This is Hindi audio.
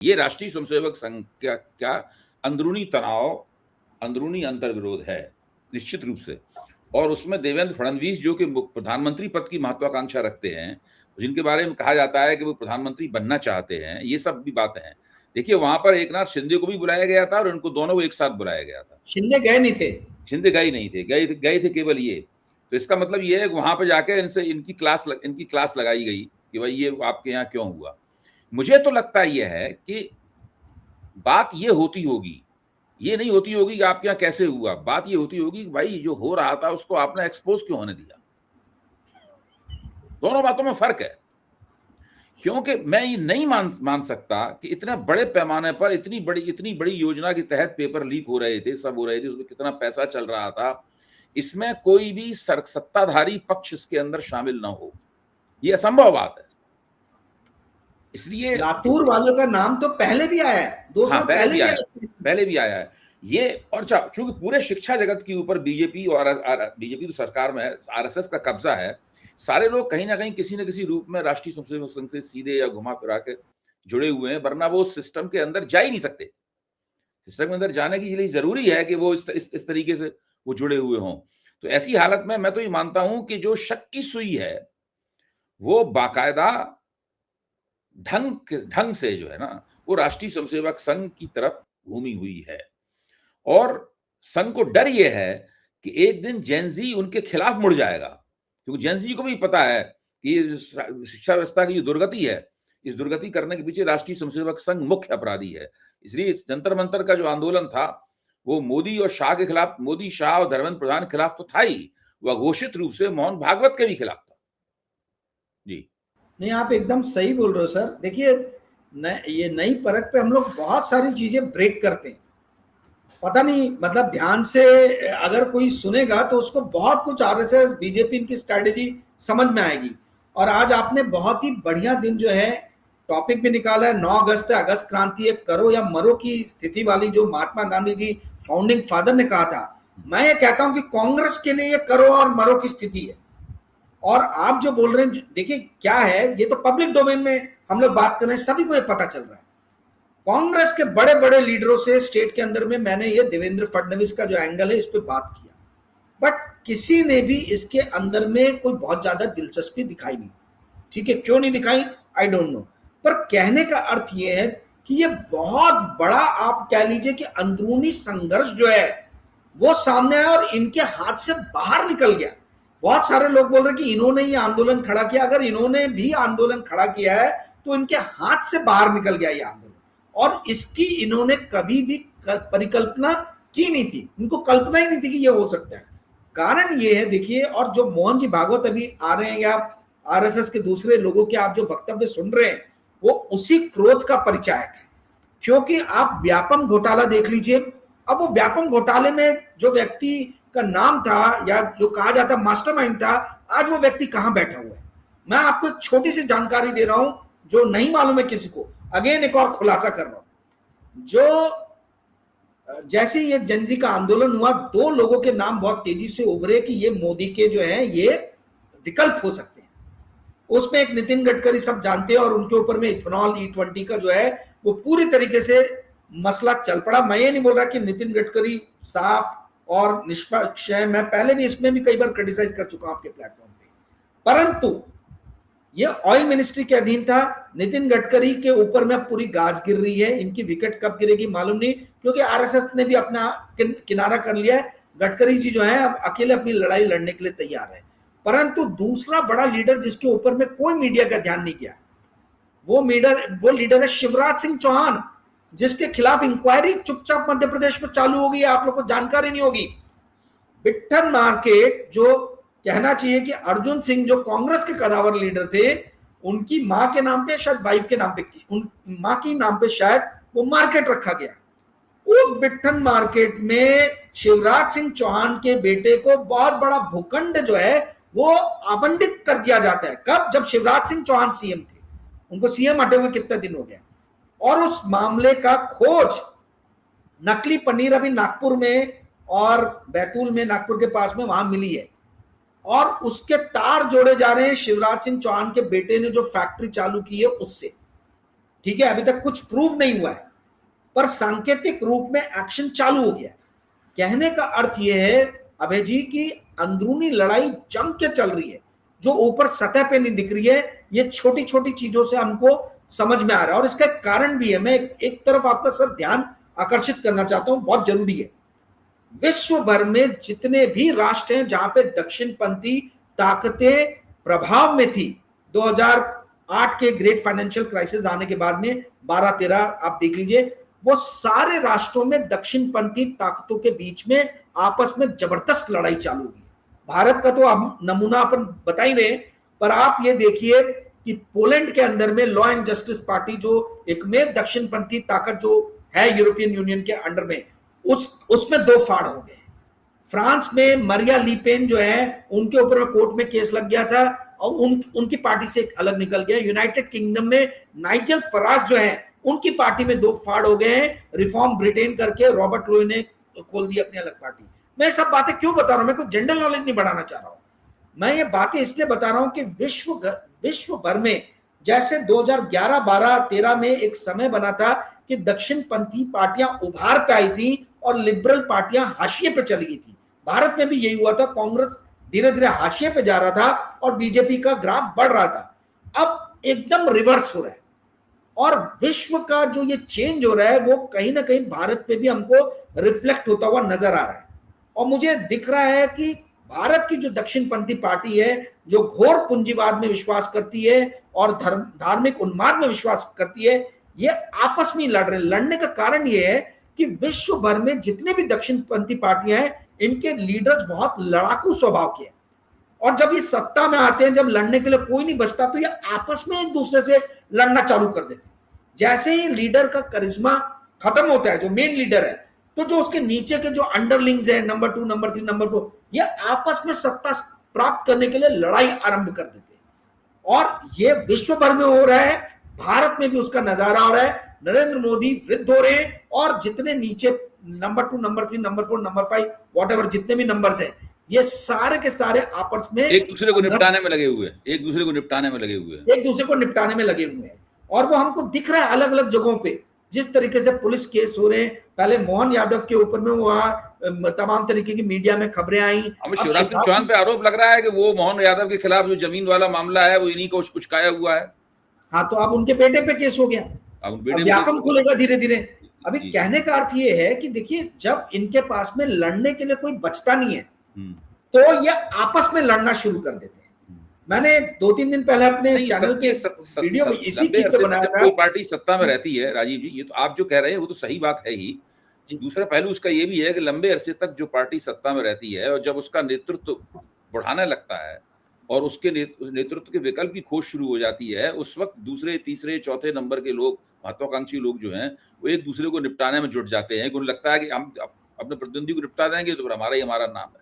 ये राष्ट्रीय स्वयंसेवक संघ क्या अंदरूनी तनाव, अंदरूनी अंतर्विरोध है निश्चित रूप से। और उसमें देवेंद्र फडणवीस जो कि प्रधानमंत्री पद की महत्वाकांक्षा रखते हैं, जिनके बारे में कहा जाता है कि वो प्रधानमंत्री बनना चाहते हैं, ये सब भी बातें हैं। देखिए वहां पर एकनाथ शिंदे को भी बुलाया गया था और उनको दोनों को एक साथ बुलाया गया था। शिंदे गए नहीं थे, शिंदे गए नहीं थे, गए थे केवल ये। तो इसका मतलब ये है कि वहां पर जाके इनसे इनकी क्लास लगाई गई कि भाई ये आपके यहाँ क्यों हुआ। मुझे तो लगता ये है कि बात ये होती होगी, ये नहीं होती होगी कि आपके यहाँ कैसे हुआ, बात ये होती होगी कि भाई जो हो रहा था उसको आपने एक्सपोज क्यों होने दिया। दोनों बातों में फर्क है, क्योंकि मैं ये नहीं मान सकता कि इतने बड़े पैमाने पर इतनी बड़ी योजना के तहत पेपर लीक हो रहे थे, सब हो रहे थे, उसमें कितना पैसा चल रहा था, इसमें कोई भी सत्ताधारी पक्ष इसके अंदर शामिल ना हो, ये असंभव बात है। इसलिए लातूर वालों का नाम तो पहले भी आया है, 2 साल पहले भी आया है ये। और चूंकि पूरे शिक्षा जगत के ऊपर बीजेपी तो सरकार में है, आरएसएस का कब्जा है, सारे लोग कहीं ना कहीं किसी न किसी रूप में राष्ट्रीय स्वयंसेवक संघ से सीधे या घुमा फिरा के जुड़े हुए हैं, वरना वो सिस्टम के अंदर जा ही नहीं सकते। सिस्टम के अंदर जाने के लिए जरूरी है कि वो इस तरीके से वो जुड़े हुए हों। तो ऐसी हालत में मैं तो ये मानता हूं कि जो शक की सुई है वो बाकायदा ढंग से जो है ना वो राष्ट्रीय स्वयंसेवक संघ की तरफ घूमी हुई है। और संघ को डर ये है कि एक दिन जेनजी उनके खिलाफ मुड़ जाएगा, क्योंकि जेनजी को भी पता है कि ये शिक्षा व्यवस्था की जो दुर्गति है, इस दुर्गति करने के पीछे राष्ट्रीय स्वयंसेवक संघ मुख्य अपराधी है। इसलिए जंतर मंतर का जो आंदोलन था वो मोदी और शाह के खिलाफ, मोदी, शाह और धर्मेंद्र प्रधान के खिलाफ तो था ही, वह घोषित रूप से मोहन भागवत के भी खिलाफ था। जी नहीं, आप एकदम सही बोल रहे हो सर। देखिए ये नई परख पे हम लोग बहुत सारी चीजें ब्रेक करते हैं, पता नहीं मतलब ध्यान से अगर कोई सुनेगा तो उसको बहुत कुछ आरएसएस बीजेपी की स्ट्रैटेजी समझ में आएगी। और आज आपने बहुत ही बढ़िया दिन जो है टॉपिक भी निकाला है, 9 अगस्त है, अगस्त क्रांति, एक करो या मरो की स्थिति वाली, जो महात्मा गांधी जी फाउंडिंग फादर ने कहा था। मैं ये कहता हूं कि कांग्रेस के लिए ये करो और मरो की स्थिति है। और आप जो बोल रहे हैं, देखिए क्या है, ये तो पब्लिक डोमेन में हम लोग बात कर रहे हैं, सभी को ये पता चल रहा है। कांग्रेस के बड़े बड़े लीडरों से स्टेट के अंदर में मैंने ये देवेंद्र फडणवीस का जो एंगल है इस पे बात किया, बट किसी ने भी इसके अंदर में कोई बहुत ज्यादा दिलचस्पी दिखाई नहीं। ठीक है, क्यों नहीं दिखाई आई डोंट नो, पर कहने का अर्थ ये है कि ये बहुत बड़ा, आप कह लीजिए कि अंदरूनी संघर्ष जो है वो सामने आया और इनके हाथ से बाहर निकल गया। बहुत सारे लोग बोल रहे कि इन्होंने ये आंदोलन खड़ा किया, अगर इन्होंने भी आंदोलन खड़ा किया है तो इनके हाथ से बाहर निकल गया ये आंदोलन, और इसकी इन्होंने कभी भी परिकल्पना की नहीं थी, इनको कल्पना ही नहीं थी कि ये हो सकता है। कारण ये है, देखिए, और जो मोहन जी भागवत अभी आ रहे हैं या आरएसएस के दूसरे लोगों के आप जो वक्तव्य सुन रहे हैं वो उसी क्रोध का परिचायक है। क्योंकि आप व्यापम घोटाला देख लीजिए, अब वो व्यापम घोटाले में जो व्यक्ति का नाम था या जो कहा जाता मास्टरमाइंड था, आज वो व्यक्ति कहां बैठा हुआ है। मैं आपको एक छोटी सी जानकारी दे रहा हूं जो नहीं मालूम है किसी को, अगेन एक और खुलासा कर रहा हूं। जो जैसे ये जनजी का आंदोलन हुआ, 2 लोगों के नाम बहुत तेजी से उभरे कि ये मोदी के जो है ये विकल्प हो सकते हैं। उसमें एक नितिन गडकरी, सब जानते हैं, और उनके ऊपर में इथेनॉल E20 का जो है वो पूरी तरीके से मसला चल पड़ा। मैं ये नहीं बोल रहा कि नितिन गडकरी साफ और निष्पक्ष है, मैं पहले भी इसमें भी कई बार क्रिटिसाइज कर चुका हूं आपके प्लेटफॉर्म पे, परंतु ये ऑयल मिनिस्ट्री के अधीन था। नितिन गडकरी के ऊपर में पूरी गाज गिर रही है, इनकी विकेट कब गिरेगी मालूम नहीं, क्योंकि आरएसएस ने भी अपना किनारा कर लिया है। गडकरी जी जो है अब अकेले अपनी लड़ाई लड़ने के लिए तैयार है। परंतु दूसरा बड़ा लीडर जिसके ऊपर में कोई मीडिया का ध्यान नहीं गया, वो लीडर है शिवराज सिंह चौहान, जिसके खिलाफ इंक्वायरी चुपचाप मध्य प्रदेश में चालू हो गई है, आप लोग को जानकारी नहीं होगी। बिट्ठन मार्केट, जो कहना चाहिए कि अर्जुन सिंह जो कांग्रेस के कदावर लीडर थे, उनकी मां के नाम पे, शायद वाइफ के नाम पे, मां के नाम पे शायद वो मार्केट रखा गया। उस बिट्ठन मार्केट में शिवराज सिंह चौहान के बेटे को बहुत बड़ा भूखंड जो है वो आवंटित कर दिया जाता है। कब? जब शिवराज सिंह चौहान सीएम थे, उनको सीएम हटे हुए कितना दिन हो गया। और उस मामले का खोज, नकली पनीर अभी नागपुर में और बैतूल में, नागपुर के पास में, वहां मिली है, और उसके तार जोड़े जा रहे हैं शिवराज सिंह चौहान के बेटे ने जो फैक्ट्री चालू की है उससे। ठीक है, अभी तक कुछ प्रूव नहीं हुआ है, पर सांकेतिक रूप में एक्शन चालू हो गया है। कहने का अर्थ यह है अभय जी की अंदरूनी लड़ाई जम के चल रही है, जो ऊपर सतह पे नहीं दिख रही है। ये छोटी छोटी चीजों से हमको समझ में आ रहा है, और इसका कारण भी है। मैं एक तरफ आपका सर ध्यान आकर्षित करना चाहता हूं, बहुत जरूरी है। विश्व भर में जितने भी राष्ट्र हैं जहां पे दक्षिणपंथी ताकतें प्रभाव में थी, 2008 के ग्रेट फाइनेंशियल क्राइसिस आने के बाद में 12-13 आप देख लीजिए, वो सारे राष्ट्रों में दक्षिणपंथी ताकतों के बीच में आपस में जबरदस्त लड़ाई चालू हुई है। भारत का तो हम नमूना अपन बता ही रहे, पर आप ये देखिए कि पोलैंड के अंदर में लॉ एंड जस्टिस पार्टी, जो एकमेव दक्षिणपंथी ताकत जो है यूरोपियन यूनियन के अंडर में, उसमें दो फाड़ हो गए। फ्रांस में मरिया लीपेन जो है, उनके ऊपर कोर्ट में केस लग गया था और उनकी पार्टी से एक अलग निकल गया। यूनाइटेड किंगडम में नाइजल फराज जो है, उनकी पार्टी में दो फाड़ हो गए हैं। रिफॉर्म ब्रिटेन करके रॉबर्ट लोई ने खोल दी अपनी अलग पार्टी। मैं सब बातें क्यों बता रहा हूं? मैं कोई जनरल नॉलेज नहीं बढ़ाना चाह रहा हूं, मैं ये बातें इसलिए बता रहा हूं कि विश्व भर में जैसे 2011, 12, 13 में एक समय बना था कि दक्षिणपंथी पार्टियां उभार पे आई थी और लिबरल पार्टियां हाशिए पे चली गई थी। भारत में भी यही हुआ था, कांग्रेस धीरे धीरे हाशिए पे जा रहा था और बीजेपी का ग्राफ बढ़ रहा था। अब एकदम रिवर्स हो रहा है, और विश्व का जो ये चेंज हो रहा है वो कहीं ना कहीं भारत पे भी हमको रिफ्लेक्ट होता हुआ नजर आ रहा है। और मुझे दिख रहा है कि भारत की जो दक्षिणपंथी पार्टी है, जो घोर पूंजीवाद में विश्वास करती है और धार्मिक उन्माद में विश्वास करती है, ये आपस में लड़ रहे हैं। लड़ने का कारण ये है कि विश्व भर में जितने भी दक्षिणपंथी पार्टियां हैं, इनके लीडर्स बहुत लड़ाकू स्वभाव के हैं, और जब ये सत्ता में आते हैं, जब लड़ने के लिए कोई नहीं बचता, तो ये आपस में एक दूसरे से लड़ना चालू कर देते हैं। जैसे ही लीडर का करिश्मा खत्म होता है, जो मेन लीडर है, तो जो उसके नीचे के जो अंडरलिंग्स है, नंबर 2, नंबर 3, नंबर 4, ये आपस में सत्ता प्राप्त करने के लिए लड़ाई आरंभ कर देते हैं। और ये विश्व भर में हो रहा है, भारत में भी उसका नजारा हो रहा है। नरेंद्र मोदी वृद्ध हो रहे हैं, और जितने नीचे number 2, number 3, number 4, number 5, what जितने भी नंबर्स हैं, ये सारे के सारे आपस में एक दूसरे को निपटाने में लगे हुए हैं, एक दूसरे को निपटाने में लगे हुए हैं, एक दूसरे को निपटाने में लगे हुए हैं। और वो हमको दिख रहा है अलग अलग जगहों पे, जिस तरीके से पुलिस केस हो रहे हैं। पहले मोहन यादव के ऊपर में वहां तमाम तरीके की मीडिया में खबरें आई। हमें शिवराज सिंह चौहान पे आरोप लग रहा है कि वो मोहन यादव के खिलाफ जो जमीन वाला मामला है, वो इन्हीं को उचकाया हुआ है। हाँ, तो अब उनके बेटे पे केस हो गया, अब व्यापम खुलेगा धीरे धीरे। अभी कहने का अर्थ ये है कि देखिए, जब इनके पास में लड़ने के लिए कोई बचता नहीं है, तो ये आपस में लड़ना शुरू कर देते हैं। मैंने 2-3 दिन पहले अपने चैनल पे वीडियो इसी चीज पे बनाया था। कोई पार्टी सत्ता में रहती है राजीव जी, ये तो आप जो कह रहे हैं वो तो सही बात है ही। दूसरा पहलू उसका ये भी है कि लंबे अरसे तक जो पार्टी सत्ता में रहती है, और जब उसका नेतृत्व बढ़ाने लगता है और उसके नेतृत्व के विकल्प की खोज शुरू हो जाती है, उस वक्त दूसरे, तीसरे, चौथे नंबर के लोग, महत्वाकांक्षी लोग जो हैं, वो एक दूसरे को निपटाने में जुट जाते हैं। उन्हें लगता है कि हम अपने प्रतिद्वंदी को निपटा देंगे तो फिर हमारा ही हमारा नाम है।